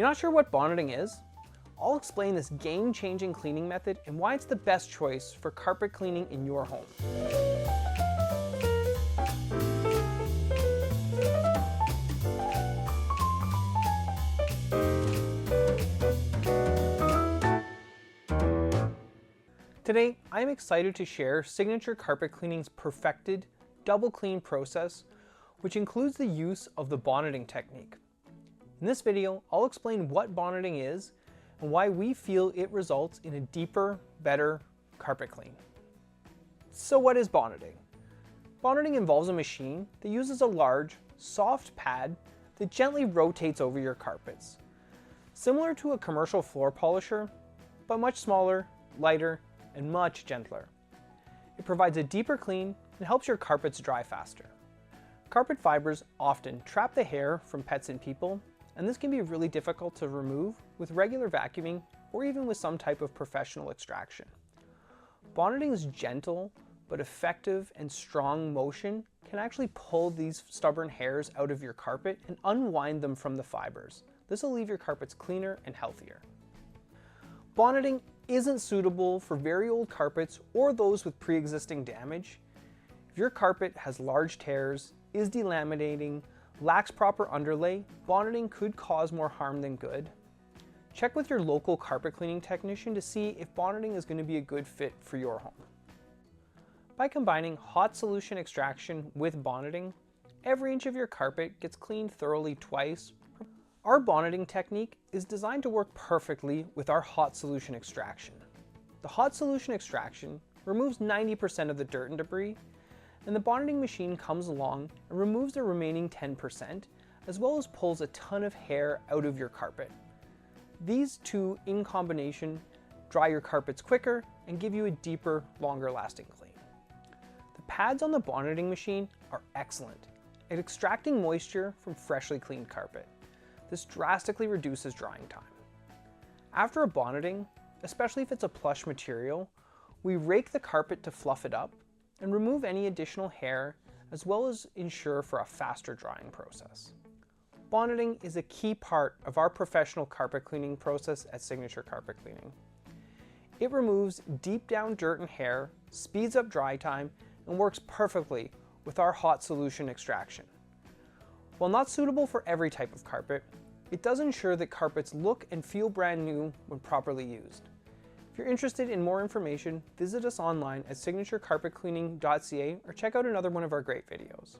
You're not sure what bonneting is? I'll explain this game-changing cleaning method and why it's the best choice for carpet cleaning in your home. Today, I am excited to share Signature Carpet Cleaning's perfected double clean process, which includes the use of the bonneting technique. In this video, I'll explain what bonneting is and why we feel it results in a deeper, better carpet clean. So what is bonneting? Bonneting involves a machine that uses a large, soft pad that gently rotates over your carpets. Similar to a commercial floor polisher, but much smaller, lighter, and much gentler. It provides a deeper clean and helps your carpets dry faster. Carpet fibers often trap the hair from pets and people, and this can be really difficult to remove with regular vacuuming or even with some type of professional extraction. Bonneting's gentle but effective and strong motion can actually pull these stubborn hairs out of your carpet and unwind them from the fibers. This will leave your carpets cleaner and healthier. Bonneting isn't suitable for very old carpets or those with pre-existing damage. If your carpet has large tears, is delaminating, lacks proper underlay, bonneting could cause more harm than good. Check with your local carpet cleaning technician to see if bonneting is going to be a good fit for your home. By combining hot solution extraction with bonneting, every inch of your carpet gets cleaned thoroughly twice. Our bonneting technique is designed to work perfectly with our hot solution extraction. The hot solution extraction removes 90% of the dirt and debris, and the bonneting machine comes along and removes the remaining 10%, as well as pulls a ton of hair out of your carpet. These two in combination dry your carpets quicker and give you a deeper, longer lasting clean. The pads on the bonneting machine are excellent at extracting moisture from freshly cleaned carpet. This drastically reduces drying time. After a bonneting, especially if it's a plush material, we rake the carpet to fluff it up and remove any additional hair, as well as ensure for a faster drying process. Bonneting is a key part of our professional carpet cleaning process at Signature Carpet Cleaning. It removes deep down dirt and hair, speeds up dry time, and works perfectly with our hot solution extraction. While not suitable for every type of carpet, it does ensure that carpets look and feel brand new when properly used. If you're interested in more information, visit us online at signaturecarpetcleaning.ca or check out another one of our great videos.